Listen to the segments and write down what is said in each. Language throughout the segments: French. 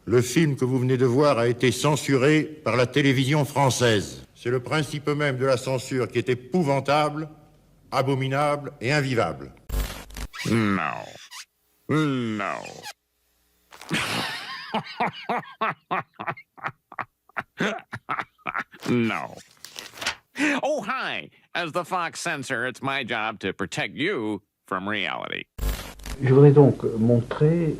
Le film que vous venez de voir a été censuré par la télévision française. C'est le principe même de la censure qui est épouvantable, abominable et invivable. No. No. No. Oh, hi. As the Fox censor, it's my job to protect you from reality. Je voudrais donc montrer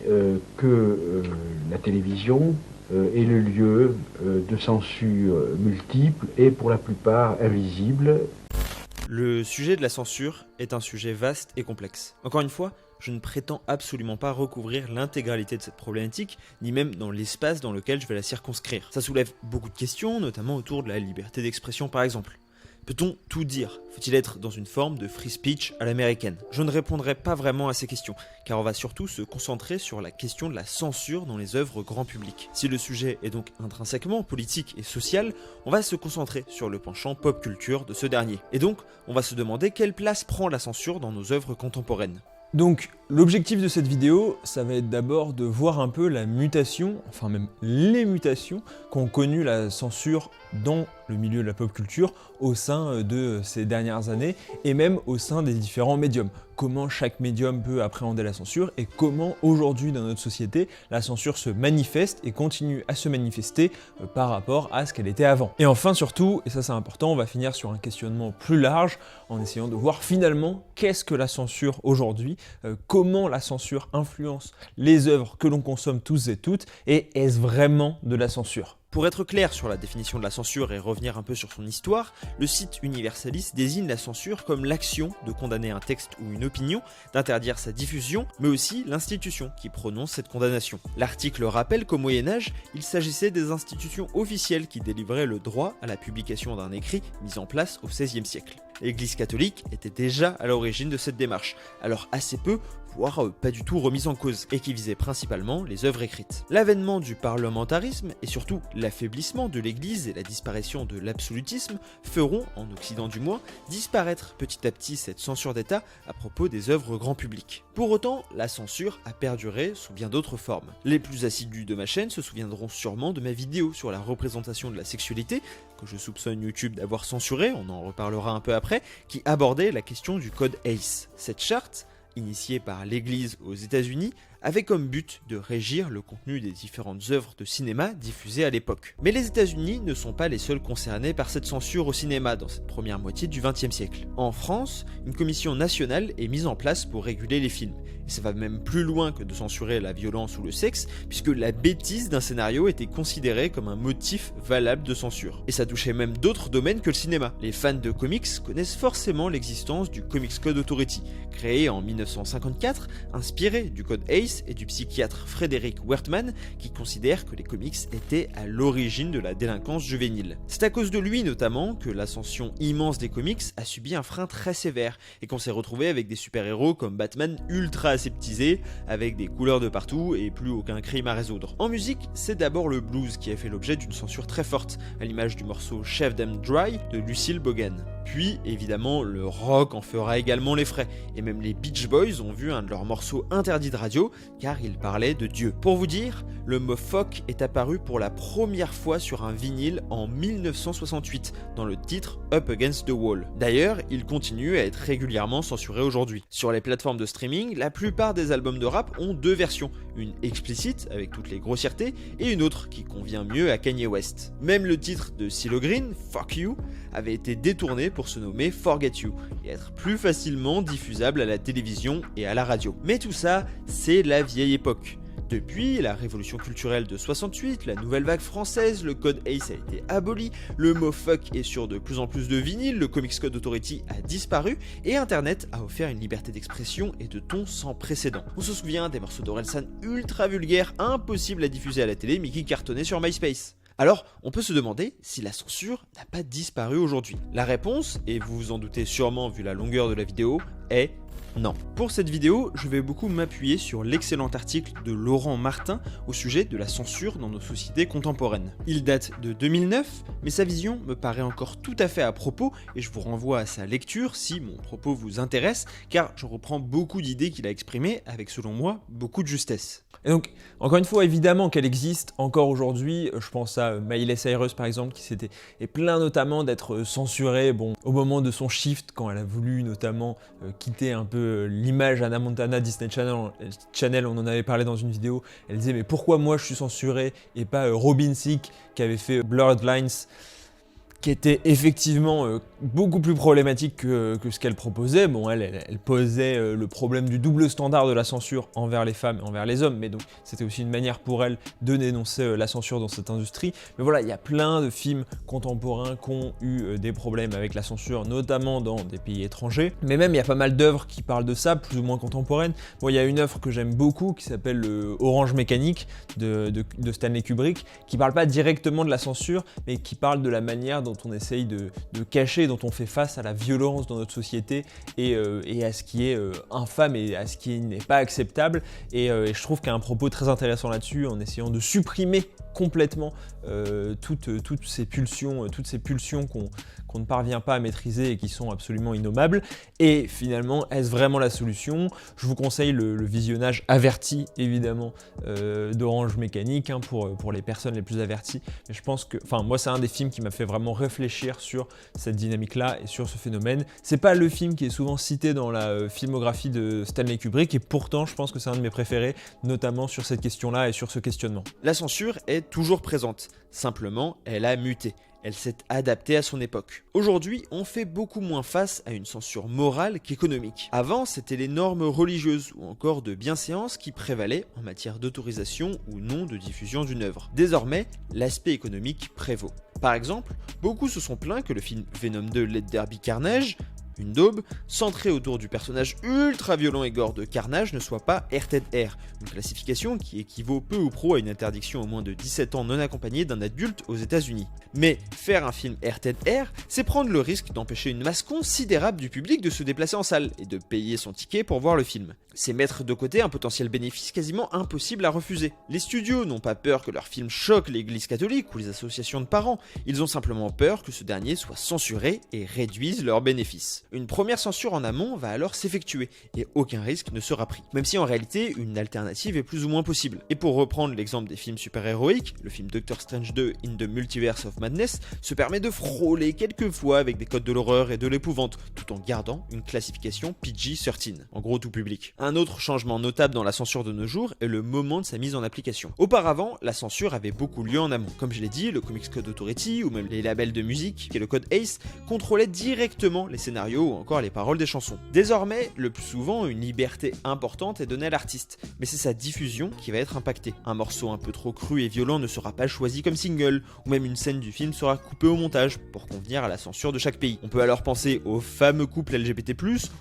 que la télévision est le lieu de censure multiples et pour la plupart invisibles. Le sujet de la censure est un sujet vaste et complexe. Encore une fois, je ne prétends absolument pas recouvrir l'intégralité de cette problématique, ni même dans l'espace dans lequel je vais la circonscrire. Ça soulève beaucoup de questions, notamment autour de la liberté d'expression par exemple. Peut-on tout dire? Faut-il être dans une forme de free speech à l'américaine? Je ne répondrai pas vraiment à ces questions, car on va surtout se concentrer sur la question de la censure dans les œuvres grand public. Si le sujet est donc intrinsèquement politique et social, on va se concentrer sur le penchant pop culture de ce dernier. Et donc, on va se demander quelle place prend la censure dans nos œuvres contemporaines. Donc l'objectif de cette vidéo, ça va être d'abord de voir un peu la mutation, enfin même les mutations qu'ont connu la censure dans le milieu de la pop culture au sein de ces dernières années et même au sein des différents médiums. Comment chaque médium peut appréhender la censure et comment aujourd'hui dans notre société la censure se manifeste et continue à se manifester par rapport à ce qu'elle était avant. Et enfin surtout, et ça c'est important, on va finir sur un questionnement plus large en essayant de voir finalement qu'est-ce que la censure aujourd'hui, comment la censure influence les œuvres que l'on consomme tous et toutes et est-ce vraiment de la censure ? Pour être clair sur la définition de la censure et revenir un peu sur son histoire, le site Universalis désigne la censure comme l'action de condamner un texte ou une opinion, d'interdire sa diffusion, mais aussi l'institution qui prononce cette condamnation. L'article rappelle qu'au Moyen-Âge, il s'agissait des institutions officielles qui délivraient le droit à la publication d'un écrit mis en place au XVIe siècle. L'Église catholique était déjà à l'origine de cette démarche, alors assez peu, voire pas du tout remise en cause, et qui visait principalement les œuvres écrites. L'avènement du parlementarisme, et surtout l'affaiblissement de l'Église et la disparition de l'absolutisme, feront, en Occident du moins, disparaître petit à petit cette censure d'État à propos des œuvres grand public. Pour autant, la censure a perduré sous bien d'autres formes. Les plus assidus de ma chaîne se souviendront sûrement de ma vidéo sur la représentation de la sexualité, que je soupçonne YouTube d'avoir censuré, on en reparlera un peu après, qui abordait la question du code ACE. Cette charte, initiée par l'Église aux États-Unis, avait comme but de régir le contenu des différentes œuvres de cinéma diffusées à l'époque. Mais les États-Unis ne sont pas les seuls concernés par cette censure au cinéma dans cette première moitié du XXe siècle. En France, une commission nationale est mise en place pour réguler les films. Et ça va même plus loin que de censurer la violence ou le sexe, puisque la bêtise d'un scénario était considérée comme un motif valable de censure. Et ça touchait même d'autres domaines que le cinéma. Les fans de comics connaissent forcément l'existence du Comics Code Authority, créé en 1954, inspiré du code ACE et du psychiatre Frederick Wertman, qui considère que les comics étaient à l'origine de la délinquance juvénile. C'est à cause de lui notamment que l'ascension immense des comics a subi un frein très sévère, et qu'on s'est retrouvé avec des super-héros comme Batman ultra aseptisés, avec des couleurs de partout et plus aucun crime à résoudre. En musique, c'est d'abord le blues qui a fait l'objet d'une censure très forte, à l'image du morceau Chef Them Dry de Lucille Bogan. Puis, évidemment, le rock en fera également les frais, et même les Beach Boys ont vu un de leurs morceaux interdits de radio, car il parlait de Dieu. Pour vous dire, le mot fuck est apparu pour la première fois sur un vinyle en 1968, dans le titre Up Against the Wall. D'ailleurs, il continue à être régulièrement censuré aujourd'hui. Sur les plateformes de streaming, la plupart des albums de rap ont deux versions, une explicite avec toutes les grossièretés, et une autre qui convient mieux à Kanye West. Même le titre de CeeLo Green, Fuck You, avait été détourné pour se nommer Forget You, et être plus facilement diffusable à la télévision et à la radio. Mais tout ça, c'est la vieille époque. Depuis la révolution culturelle de 68, la nouvelle vague française, le code ACE a été aboli, le mot fuck est sur de plus en plus de vinyles, le Comics Code Authority a disparu, et Internet a offert une liberté d'expression et de ton sans précédent. On se souvient des morceaux d'Orelsan ultra vulgaires, impossibles à diffuser à la télé, mais qui cartonnaient sur MySpace. Alors, on peut se demander si la censure n'a pas disparu aujourd'hui. La réponse, et vous vous en doutez sûrement vu la longueur de la vidéo, est Non. Pour cette vidéo, je vais beaucoup m'appuyer sur l'excellent article de Laurent Martin au sujet de la censure dans nos sociétés contemporaines. Il date de 2009, mais sa vision me paraît encore tout à fait à propos et je vous renvoie à sa lecture si mon propos vous intéresse, car je reprends beaucoup d'idées qu'il a exprimées avec, selon moi, beaucoup de justesse. Et donc, encore une fois, évidemment qu'elle existe encore aujourd'hui. Je pense à Miley Cyrus par exemple, qui s'était plaint notamment d'être censurée au moment de son shift, quand elle a voulu notamment quitter un peu l'image Hannah Montana Disney Channel, on en avait parlé dans une vidéo. Elle disait mais pourquoi moi je suis censurée et pas Robin Thicke qui avait fait Blurred Lines, qui était effectivement beaucoup plus problématique que ce qu'elle proposait. Bon, elle posait le problème du double standard de la censure envers les femmes et envers les hommes, mais donc c'était aussi une manière pour elle de dénoncer la censure dans cette industrie. Mais voilà, il y a plein de films contemporains qui ont eu des problèmes avec la censure, notamment dans des pays étrangers. Mais même, il y a pas mal d'œuvres qui parlent de ça, plus ou moins contemporaines. Bon, il y a une œuvre que j'aime beaucoup qui s'appelle Orange Mécanique de Stanley Kubrick, qui parle pas directement de la censure, mais qui parle de la manière dont on essaye de cacher, dont on fait face à la violence dans notre société et à ce qui est infâme et à ce qui n'est pas acceptable. Et je trouve qu'il y a un propos très intéressant là-dessus, en essayant de supprimer complètement toutes ces pulsions qu'on ne parvient pas à maîtriser et qui sont absolument innommables. Et finalement, est-ce vraiment la solution? Je vous conseille le visionnage averti, évidemment, d'Orange Mécanique, pour les personnes les plus averties. Mais je pense que, moi, c'est un des films qui m'a fait vraiment réfléchir sur cette dynamique-là et sur ce phénomène. C'est pas le film qui est souvent cité dans la filmographie de Stanley Kubrick, et pourtant, je pense que c'est un de mes préférés, notamment sur cette question-là et sur ce questionnement. La censure est toujours présente. Simplement, elle a muté. Elle s'est adaptée à son époque. Aujourd'hui, on fait beaucoup moins face à une censure morale qu'économique. Avant, c'était les normes religieuses ou encore de bienséance qui prévalaient en matière d'autorisation ou non de diffusion d'une œuvre. Désormais, l'aspect économique prévaut. Par exemple, beaucoup se sont plaints que le film Venom 2 Let There Be Carnage, une daube, centrée autour du personnage ultra violent et gore de Carnage, ne soit pas rated R, une classification qui équivaut peu ou prou à une interdiction au moins de 17 ans non accompagnée d'un adulte aux États-Unis. Mais faire un film rated R, c'est prendre le risque d'empêcher une masse considérable du public de se déplacer en salle et de payer son ticket pour voir le film. C'est mettre de côté un potentiel bénéfice quasiment impossible à refuser. Les studios n'ont pas peur que leur film choque l'église catholique ou les associations de parents, ils ont simplement peur que ce dernier soit censuré et réduise leurs bénéfices. Une première censure en amont va alors s'effectuer et aucun risque ne sera pris, même si en réalité une alternative est plus ou moins possible. Et pour reprendre l'exemple des films super-héroïques, le film Doctor Strange 2 in the Multiverse of Madness se permet de frôler quelquefois avec des codes de l'horreur et de l'épouvante, tout en gardant une classification PG-13, en gros tout public. Un autre changement notable dans la censure de nos jours est le moment de sa mise en application. Auparavant, la censure avait beaucoup lieu en amont. Comme je l'ai dit, le Comics Code Authority ou même les labels de musique, qui est le code ACE, contrôlaient directement les scénarios ou encore les paroles des chansons. Désormais, le plus souvent, une liberté importante est donnée à l'artiste, mais c'est sa diffusion qui va être impactée. Un morceau un peu trop cru et violent ne sera pas choisi comme single, ou même une scène du film sera coupée au montage pour convenir à la censure de chaque pays. On peut alors penser aux fameux couples LGBT+,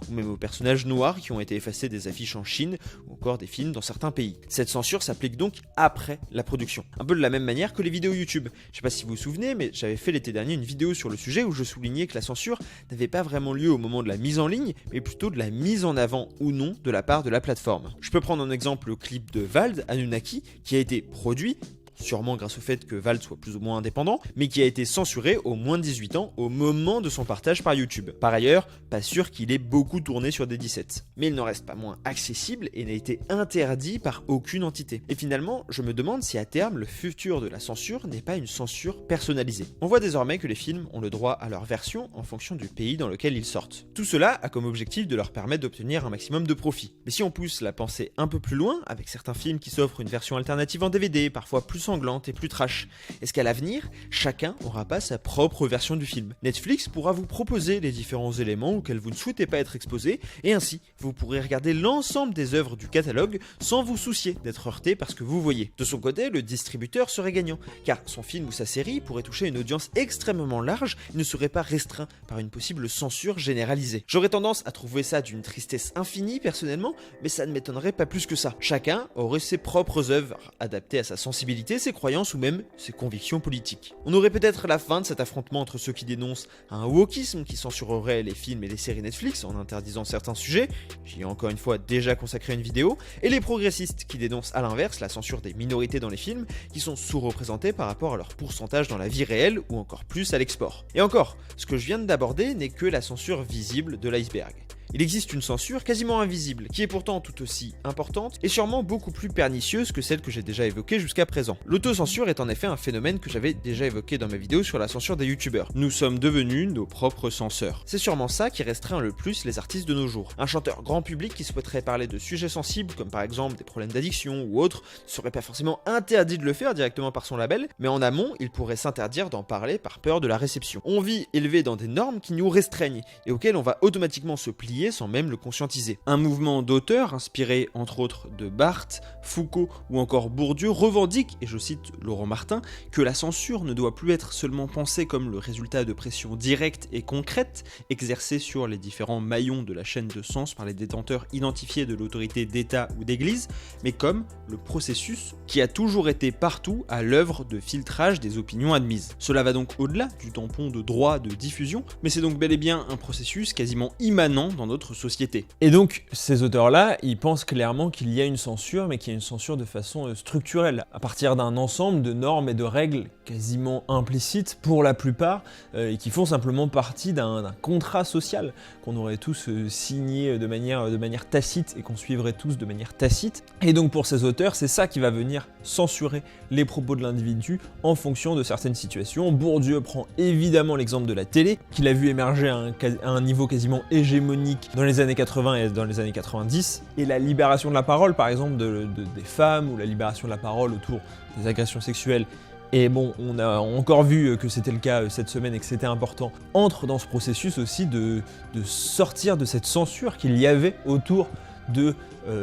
ou même aux personnages noirs qui ont été effacés des affiches en Chine, ou encore des films dans certains pays. Cette censure s'applique donc après la production, un peu de la même manière que les vidéos YouTube. Je sais pas si vous vous souvenez, mais j'avais fait l'été dernier une vidéo sur le sujet où je soulignais que la censure n'avait pas vraiment lieu au moment de la mise en ligne, mais plutôt de la mise en avant ou non de la part de la plateforme. Je peux prendre en exemple le clip de Vald, Anunnaki, qui a été produit, sûrement grâce au fait que Vald soit plus ou moins indépendant, mais qui a été censuré aux moins de 18 ans au moment de son partage par YouTube. Par ailleurs, pas sûr qu'il ait beaucoup tourné sur des 17. Mais il n'en reste pas moins accessible et n'a été interdit par aucune entité. Et finalement, je me demande si à terme, le futur de la censure n'est pas une censure personnalisée. On voit désormais que les films ont le droit à leur version en fonction du pays dans lequel ils sortent. Tout cela a comme objectif de leur permettre d'obtenir un maximum de profit. Mais si on pousse la pensée un peu plus loin, avec certains films qui s'offrent une version alternative en DVD, parfois plus sanglante et plus trash, est-ce qu'à l'avenir, chacun n'aura pas sa propre version du film? Netflix pourra vous proposer les différents éléments auxquels vous ne souhaitez pas être exposé, et ainsi, vous pourrez regarder l'ensemble des œuvres du catalogue sans vous soucier d'être heurté par ce que vous voyez. De son côté, le distributeur serait gagnant, car son film ou sa série pourrait toucher une audience extrêmement large et ne serait pas restreint par une possible censure généralisée. J'aurais tendance à trouver ça d'une tristesse infinie personnellement, mais ça ne m'étonnerait pas plus que ça. Chacun aurait ses propres œuvres adaptées à sa sensibilité sexualité, ses croyances ou même ses convictions politiques. On aurait peut-être la fin de cet affrontement entre ceux qui dénoncent un wokisme qui censurerait les films et les séries Netflix en interdisant certains sujets, j'y ai encore une fois déjà consacré une vidéo, et les progressistes qui dénoncent à l'inverse la censure des minorités dans les films qui sont sous-représentés par rapport à leur pourcentage dans la vie réelle ou encore plus à l'export. Et encore, ce que je viens d'aborder n'est que la censure visible de l'iceberg. Il existe une censure quasiment invisible, qui est pourtant tout aussi importante et sûrement beaucoup plus pernicieuse que celle que j'ai déjà évoquée jusqu'à présent. L'autocensure est en effet un phénomène que j'avais déjà évoqué dans ma vidéo sur la censure des youtubeurs. Nous sommes devenus nos propres censeurs. C'est sûrement ça qui restreint le plus les artistes de nos jours. Un chanteur grand public qui souhaiterait parler de sujets sensibles, comme par exemple des problèmes d'addiction ou autres, ne serait pas forcément interdit de le faire directement par son label, mais en amont, il pourrait s'interdire d'en parler par peur de la réception. On vit élevé dans des normes qui nous restreignent et auxquelles on va automatiquement se plier sans même le conscientiser. Un mouvement d'auteurs inspiré entre autres de Barthes, Foucault ou encore Bourdieu revendique, et je cite Laurent Martin, que la censure ne doit plus être seulement pensée comme le résultat de pressions directes et concrètes exercées sur les différents maillons de la chaîne de sens par les détenteurs identifiés de l'autorité d'État ou d'Église, mais comme le processus qui a toujours été partout à l'œuvre de filtrage des opinions admises. Cela va donc au-delà du tampon de droit de diffusion, mais c'est donc bel et bien un processus quasiment immanent dans notre société. Et donc, ces auteurs-là, ils pensent clairement qu'il y a une censure, mais qu'il y a une censure de façon structurelle, à partir d'un ensemble de normes et de règles quasiment implicites pour la plupart, et qui font simplement partie d'un contrat social qu'on aurait tous signé de manière tacite et qu'on suivrait tous de manière tacite. Et donc pour ces auteurs, c'est ça qui va venir censurer les propos de l'individu en fonction de certaines situations. Bourdieu prend évidemment l'exemple de la télé, qu'il a vu émerger à un niveau quasiment hégémonique dans les années 80 et dans les années 90, et la libération de la parole par exemple des femmes, ou la libération de la parole autour des agressions sexuelles, et bon, on a encore vu que c'était le cas cette semaine et que c'était important, entre dans ce processus aussi de sortir de cette censure qu'il y avait autour de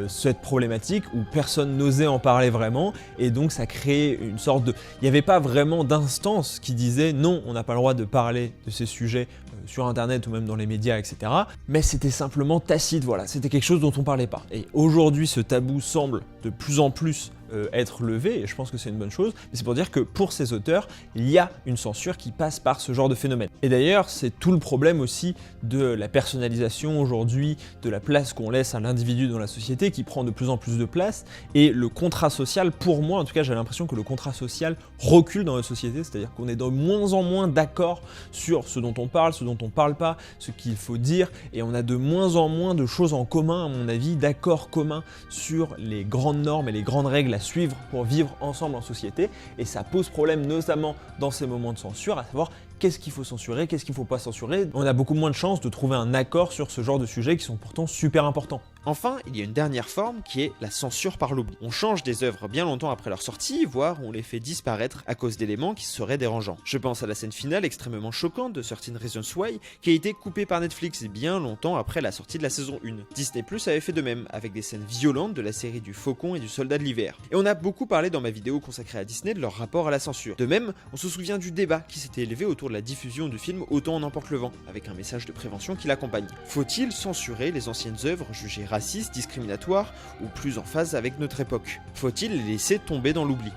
cette problématique où personne n'osait en parler vraiment, et donc ça créait une sorte de... Il n'y avait pas vraiment d'instance qui disait non, on n'a pas le droit de parler de ces sujets sur internet ou même dans les médias, etc. Mais c'était simplement tacite, voilà, c'était quelque chose dont on parlait pas. Et aujourd'hui, ce tabou semble de plus en plus être levé, et je pense que c'est une bonne chose, mais c'est pour dire que pour ces auteurs, il y a une censure qui passe par ce genre de phénomène. Et d'ailleurs, c'est tout le problème aussi de la personnalisation aujourd'hui, de la place qu'on laisse à l'individu dans la société, qui prend de plus en plus de place, et le contrat social, pour moi en tout cas, j'ai l'impression que le contrat social recule dans la société, c'est-à-dire qu'on est de moins en moins d'accord sur ce dont on parle, ce dont on parle pas, ce qu'il faut dire, et on a de moins en moins de choses en commun, à mon avis, d'accords communs sur les grandes normes et les grandes règles à suivre pour vivre ensemble en société, et ça pose problème notamment dans ces moments de censure, à savoir qu'est-ce qu'il faut censurer, qu'est-ce qu'il ne faut pas censurer. On a beaucoup moins de chances de trouver un accord sur ce genre de sujets qui sont pourtant super importants. Enfin, il y a une dernière forme qui est la censure par l'oubli. On change des œuvres bien longtemps après leur sortie, voire on les fait disparaître à cause d'éléments qui seraient dérangeants. Je pense à la scène finale extrêmement choquante de 13 Reasons Why, qui a été coupée par Netflix bien longtemps après la sortie de la saison 1. Disney+ avait fait de même, avec des scènes violentes de la série du Faucon et du Soldat de l'Hiver. Et on a beaucoup parlé dans ma vidéo consacrée à Disney de leur rapport à la censure. De même, on se souvient du débat qui s'était élevé autour de la diffusion du film Autant en emporte le vent, avec un message de prévention qui l'accompagne. Faut-il censurer les anciennes œuvres jugées racistes, discriminatoires ou plus en phase avec notre époque? Faut-il les laisser tomber dans l'oubli?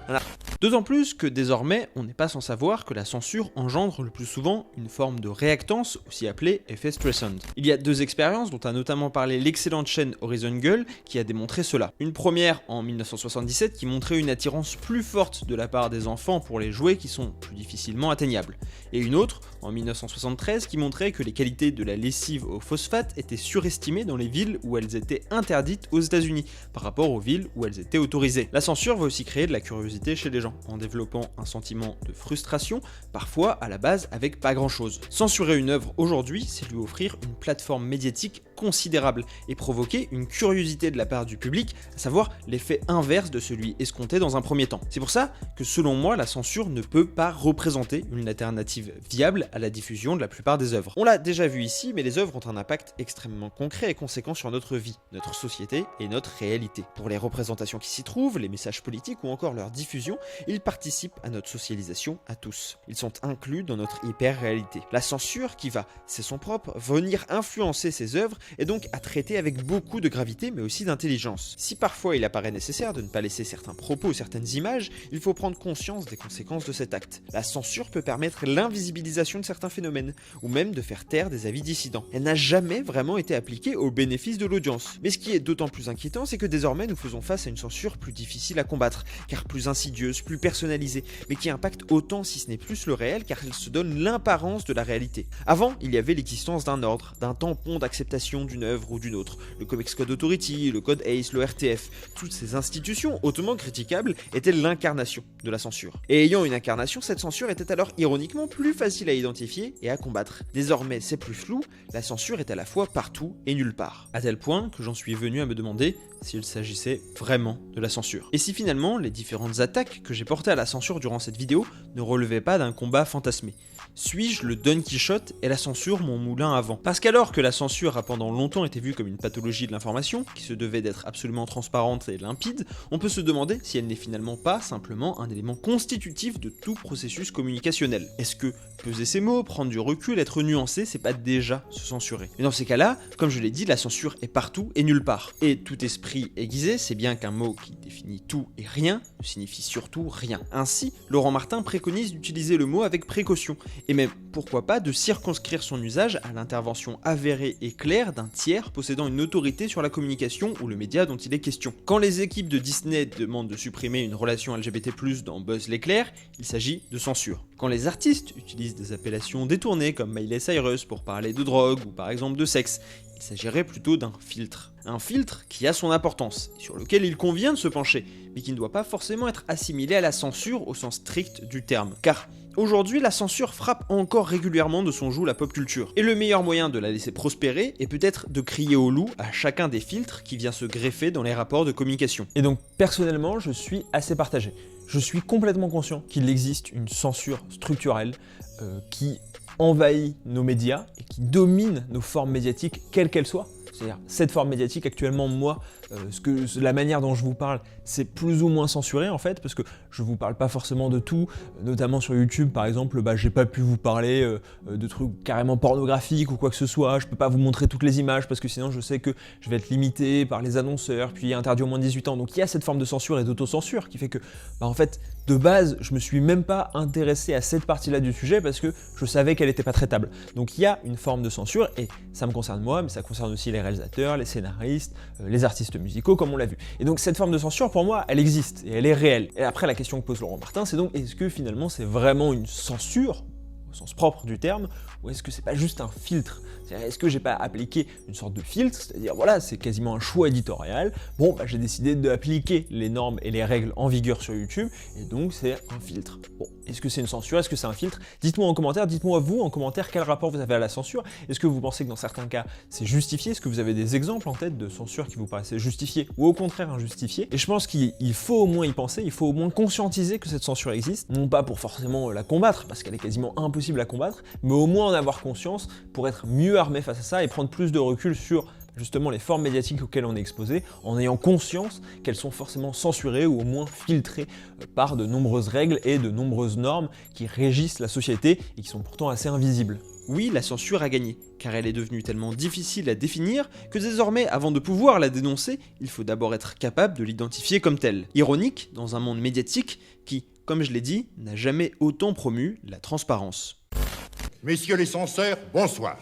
D'autant plus que désormais, on n'est pas sans savoir que la censure engendre le plus souvent une forme de réactance, aussi appelée effet Streisand. Il y a deux expériences dont a notamment parlé l'excellente chaîne Horizon Girl qui a démontré cela. Une première en 1977 qui montrait une attirance plus forte de la part des enfants pour les jouets qui sont plus difficilement atteignables. Et une autre en 1973 qui montrait que les qualités de la lessive au phosphate étaient surestimées dans les villes où elles étaient interdites aux États-Unis par rapport aux villes où elles étaient autorisées. La censure va aussi créer de la curiosité chez les gens en développant un sentiment de frustration, parfois à la base avec pas grand-chose. Censurer une œuvre aujourd'hui, c'est lui offrir une plateforme médiatique considérable et provoquer une curiosité de la part du public, à savoir l'effet inverse de celui escompté dans un premier temps. C'est pour ça que selon moi, la censure ne peut pas représenter une alternative viable à la diffusion de la plupart des œuvres. On l'a déjà vu ici, mais les œuvres ont un impact extrêmement concret et conséquent sur notre vie, notre société et notre réalité. Pour les représentations qui s'y trouvent, les messages politiques ou encore leur diffusion, ils participent à notre socialisation à tous. Ils sont inclus dans notre hyper-réalité. La censure qui va, c'est son propre, venir influencer ces œuvres et donc à traiter avec beaucoup de gravité mais aussi d'intelligence. Si parfois il apparaît nécessaire de ne pas laisser certains propos ou certaines images, il faut prendre conscience des conséquences de cet acte. La censure peut permettre l'invisibilisation de certains phénomènes, ou même de faire taire des avis dissidents. Elle n'a jamais vraiment été appliquée au bénéfice de l'audience. Mais ce qui est d'autant plus inquiétant, c'est que désormais nous faisons face à une censure plus difficile à combattre, car plus insidieuse, plus personnalisée, mais qui impacte autant si ce n'est plus le réel, car elle se donne l'apparence de la réalité. Avant, il y avait l'existence d'un ordre, d'un tampon d'acceptation d'une œuvre ou d'une autre. Le Comics Code Authority, le Code ACE, le RTF, toutes ces institutions hautement critiquables étaient l'incarnation de la censure. Et ayant une incarnation, cette censure était alors ironiquement plus facile à identifier et à combattre. Désormais, c'est plus flou, la censure est à la fois partout et nulle part. À tel point que j'en suis venu à me demander s'il s'agissait vraiment de la censure. Et si finalement, les différentes attaques que j'ai portées à la censure durant cette vidéo ne relevaient pas d'un combat fantasmé. Suis-je le Don Quichotte et la censure mon moulin à vent? Parce qu'alors que la censure a pendant longtemps été vue comme une pathologie de l'information, qui se devait d'être absolument transparente et limpide, on peut se demander si elle n'est finalement pas simplement un élément constitutif de tout processus communicationnel. Est-ce que peser ses mots, prendre du recul, être nuancé, c'est pas déjà se censurer? Mais dans ces cas-là, comme je l'ai dit, la censure est partout et nulle part. Et tout esprit aiguisé sait bien qu'un mot qui définit tout et rien ne signifie surtout rien. Ainsi, Laurent Martin préconise d'utiliser le mot avec précaution, et même, pourquoi pas, de circonscrire son usage à l'intervention avérée et claire d'un tiers possédant une autorité sur la communication ou le média dont il est question. Quand les équipes de Disney demandent de supprimer une relation LGBT+ dans Buzz l'éclair, il s'agit de censure. Quand les artistes utilisent des appellations détournées comme Miley Cyrus pour parler de drogue ou par exemple de sexe, il s'agirait plutôt d'un filtre. Un filtre qui a son importance, et sur lequel il convient de se pencher, mais qui ne doit pas forcément être assimilé à la censure au sens strict du terme. Car aujourd'hui, la censure frappe encore régulièrement de son joug la pop culture. Et le meilleur moyen de la laisser prospérer est peut-être de crier au loup à chacun des filtres qui vient se greffer dans les rapports de communication. Et donc personnellement, je suis assez partagé. Je suis complètement conscient qu'il existe une censure structurelle qui envahit nos médias et qui domine nos formes médiatiques, quelles qu'elles soient. C'est-à-dire, cette forme médiatique, actuellement, moi, la manière dont je vous parle, c'est plus ou moins censuré, en fait, parce que je vous parle pas forcément de tout, notamment sur YouTube, par exemple, j'ai pas pu vous parler de trucs carrément pornographiques ou quoi que ce soit, je peux pas vous montrer toutes les images, parce que sinon, je sais que je vais être limité par les annonceurs, puis interdit au moins de 18 ans, donc il y a cette forme de censure et d'autocensure qui fait que, en fait, de base, je me suis même pas intéressé à cette partie-là du sujet, parce que je savais qu'elle était pas traitable. Donc il y a une forme de censure, et ça me concerne moi, mais ça concerne aussi les réalisateurs, les scénaristes, les artistes musicaux, comme on l'a vu. Et donc cette forme de censure, pour moi, elle existe, et elle est réelle. Et après, la question que pose Laurent Martin, c'est donc, est-ce que finalement c'est vraiment une censure, au sens propre du terme, ou est-ce que c'est pas juste un filtre? C'est-à-dire, est-ce que j'ai pas appliqué une sorte de filtre, c'est-à-dire voilà, c'est quasiment un choix éditorial, bon j'ai décidé d'appliquer les normes et les règles en vigueur sur YouTube, et donc c'est un filtre. Bon, est-ce que c'est une censure, est-ce que c'est un filtre? Dites-moi en commentaire, dites-moi vous en commentaire quel rapport vous avez à la censure, est-ce que vous pensez que dans certains cas c'est justifié, est-ce que vous avez des exemples en tête de censure qui vous paraissaient justifiés ou au contraire injustifiés? Et je pense qu'il faut au moins y penser, il faut au moins conscientiser que cette censure existe, non pas pour forcément la combattre, parce qu'elle est quasiment impossible à combattre, mais au moins en avoir conscience pour être mieux armé face à ça et prendre plus de recul sur justement les formes médiatiques auxquelles on est exposé, en ayant conscience qu'elles sont forcément censurées ou au moins filtrées par de nombreuses règles et de nombreuses normes qui régissent la société et qui sont pourtant assez invisibles. Oui, la censure a gagné, car elle est devenue tellement difficile à définir que désormais, avant de pouvoir la dénoncer, il faut d'abord être capable de l'identifier comme telle. Ironique, dans un monde médiatique qui, comme je l'ai dit, n'a jamais autant promu la transparence. Messieurs les censeurs, bonsoir.